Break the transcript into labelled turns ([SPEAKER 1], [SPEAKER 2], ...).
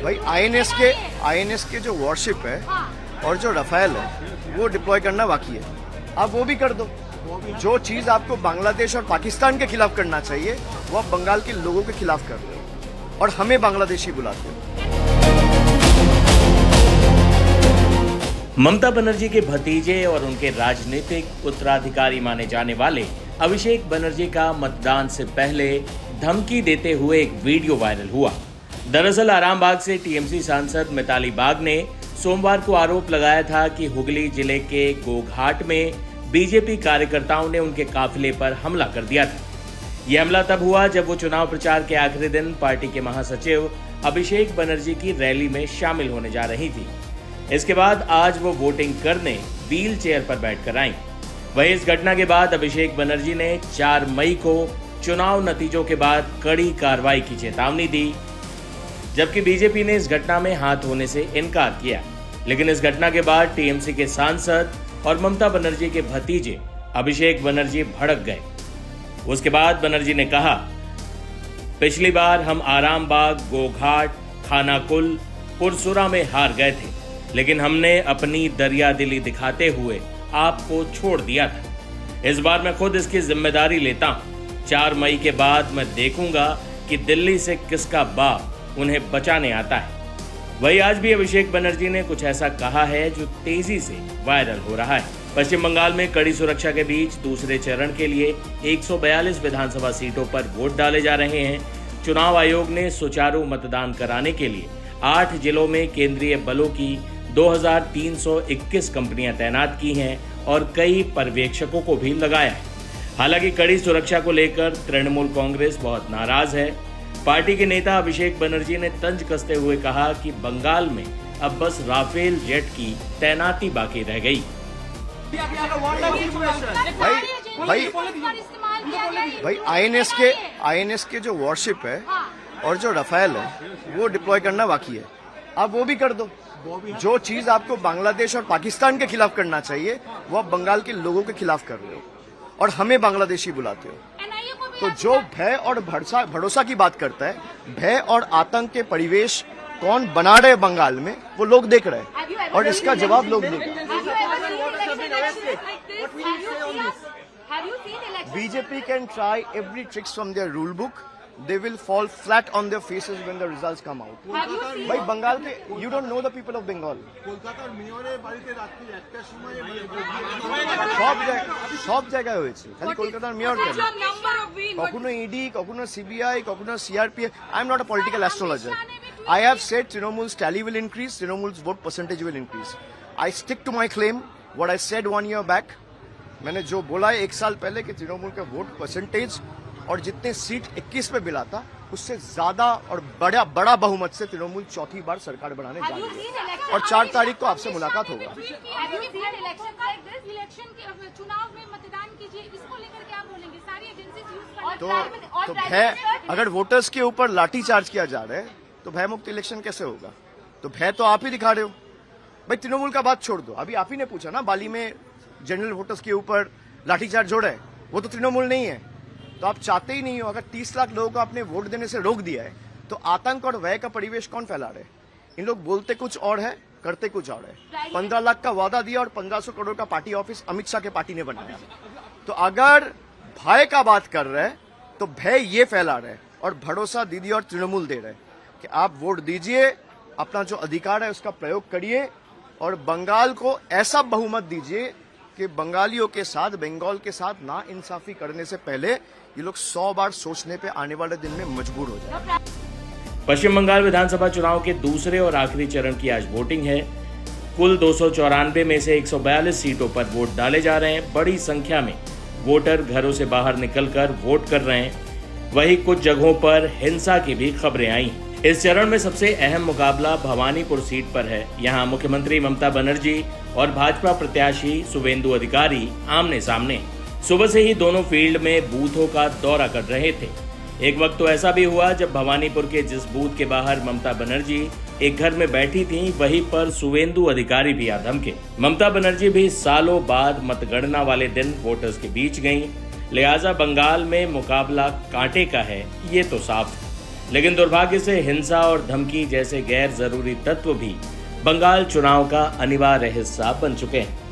[SPEAKER 1] भाई आईएनएस के जो वॉरशिप है और जो रफेल है वो डिप्लॉय करना बाकी है। आप वो भी कर दो। जो चीज आपको बांग्लादेश और पाकिस्तान के खिलाफ करना चाहिए वो आप बंगाल के लोगों के खिलाफ कर रहे हो और हमें बांग्लादेशी बुलाते हो।
[SPEAKER 2] ममता बनर्जी के भतीजे और उनके राजनीतिक उत्तराधिकारी माने जाने वाले अभिषेक बनर्जी का मतदान से पहले धमकी देते हुए एक वीडियो वायरल हुआ। दरअसल आरामबाग से टीएमसी सांसद मिताली बाग ने सोमवार को आरोप लगाया था कि हुगली जिले के गोघाट में बीजेपी कार्यकर्ताओं ने उनके काफिले पर हमला कर दिया था। यह हमला तब हुआ जब वो चुनाव प्रचार के आखिरी दिन पार्टी के महासचिव अभिषेक बनर्जी की रैली में शामिल होने जा रही थी। इसके बाद आज वो वोटिंग करने व्हील चेयर पर बैठकर आईं। वहीं इस घटना के बाद अभिषेक बनर्जी ने 4 मई को चुनाव नतीजों के बाद कड़ी कार्रवाई की चेतावनी दी, जबकि बीजेपी ने इस घटना में हाथ होने से इनकार किया। लेकिन इस घटना के बाद टीएमसी के सांसद और ममता बनर्जी के भतीजे अभिषेक बनर्जी भड़क गए। उसके बाद बनर्जी ने कहा, पिछली बार हम आरामबाग, गोघाट, खानाकुल, पुरसुरा में हार गए थे, लेकिन हमने अपनी दरियादिली दिखाते हुए आपको छोड़ दिया था। इस बार मैं खुद इसकी जिम्मेदारी लेता हूं। 4 मई के बाद मैं देखूंगा कि दिल्ली से किसका बाप उन्हें बचाने आता है। वही आज भी अभिषेक बनर्जी ने कुछ ऐसा कहा है जो तेजी से वायरल हो रहा है। पश्चिम बंगाल में कड़ी सुरक्षा के बीच दूसरे चरण के लिए 142 विधानसभा सीटों पर वोट डाले जा रहे हैं। चुनाव आयोग ने सुचारू मतदान कराने के लिए 8 जिलों में केंद्रीय बलों की 2321 कंपनियां तैनात की हैं और कई पर्यवेक्षकों को भी लगाया है। हालांकि कड़ी सुरक्षा को लेकर तृणमूल कांग्रेस बहुत नाराज है। पार्टी के नेता अभिषेक बनर्जी ने तंज कसते हुए कहा कि बंगाल में अब बस राफेल जेट की तैनाती बाकी रह गई।
[SPEAKER 1] भाई आईएनएस के जो वॉरशिप है और जो रफेल है वो डिप्लॉय करना बाकी है। आप वो भी कर दो। जो चीज आपको बांग्लादेश और पाकिस्तान के खिलाफ करना चाहिए वो आप बंगाल के लोगों के खिलाफ कर रहे हो और हमें बांग्लादेशी बुलाते हो। तो जो भय और भरोसा की बात करता है, भय और आतंक के परिवेश कौन बना रहे बंगाल में वो लोग देख रहे हैं और इसका जवाब लोग देंगे। BJP can try every tricks from their rule book, they will fall flat on their faces when the results come out. भाई बंगाल के you don't know the people of Bengal.
[SPEAKER 3] কলকাতার মেয়রের বাড়িতে রাত্রি 1টার সময়
[SPEAKER 1] সব জায়গায় হয়েছে, খালি কলকাতার মেয়র কেন, কখনো ইডি, কখনো সিবিআই, কখনো CRPF. I am not a political astrologer. I have said Trinamool's tally will increase, Trinamool's vote percentage will increase. I stick to my claim, what I said 1 year back. मैंने जो बोला है 1 साल पहले कि तृणमूल का वोट परसेंटेज और जितने सीट 21 पे मिला था उससे ज्यादा और बड़ा बहुमत से तृणमूल चौथी बार सरकार बनाने जा रही है और 4 तारीख को आपसे मुलाकात होगा। तो भय, अगर वोटर्स के ऊपर लाठी चार्ज किया जा रहा है तो भय मुक्त इलेक्शन कैसे होगा? तो भय तो आप ही दिखा रहे हो। भाई तृणमूल का बात छोड़ दो, अभी आप ही ने पूछा ना बाली में जनरल वोटर्स के ऊपर लाठीचार्ज हो रहा है, वो तो तृणमूल नहीं है। तो आप चाहते ही नहीं हो। अगर 30 लाख लोगों को आपने वोट देने से रोक दिया है तो आतंक और भय का परिवेश कौन फैला रहे? इन लोग बोलते कुछ और है, करते कुछ और है। 15 लाख का वादा दिया और 1500 करोड़ का पार्टी ऑफिस अमित शाह के पार्टी ने बनाया। तो अगर भय का बात कर रहे हैं तो भय ये फैला रहे और भरोसा दीदी और तृणमूल दे रहे कि आप वोट दीजिए, अपना जो अधिकार है उसका प्रयोग करिए और बंगाल को ऐसा बहुमत दीजिए कि बंगालियों के साथ, बंगाल के साथ ना इंसाफी करने से पहले ये लोग 100 बार सोचने पे आने वाले दिन में मजबूर हो जाए।
[SPEAKER 2] पश्चिम बंगाल विधानसभा चुनाव के दूसरे और आखिरी चरण की आज वोटिंग है। कुल 294 में से 142 सीटों पर वोट डाले जा रहे हैं। बड़ी संख्या में वोटर घरों से बाहर निकलकर वोट कर रहे हैं। वहीं कुछ जगहों पर हिंसा की भी खबरें आई हैं। इस चरण में सबसे अहम मुकाबला भवानीपुर सीट पर है। यहां मुख्यमंत्री ममता बनर्जी और भाजपा प्रत्याशी शुवेंदु अधिकारी आमने सामने। सुबह से ही दोनों फील्ड में बूथों का दौरा कर रहे थे। एक वक्त तो ऐसा भी हुआ जब भवानीपुर के जिस बूथ के बाहर ममता बनर्जी एक घर में बैठी थी, वहीं पर शुवेंदु अधिकारी भी आ धमके। ममता बनर्जी भी सालों बाद मतगणना वाले दिन वोटर्स के बीच गईं, लिहाजा बंगाल में मुकाबला कांटे का है, ये तो साफ है। लेकिन दुर्भाग्य से हिंसा और धमकी जैसे गैर जरूरी तत्व भी बंगाल चुनाव का अनिवार्य हिस्सा बन चुके हैं।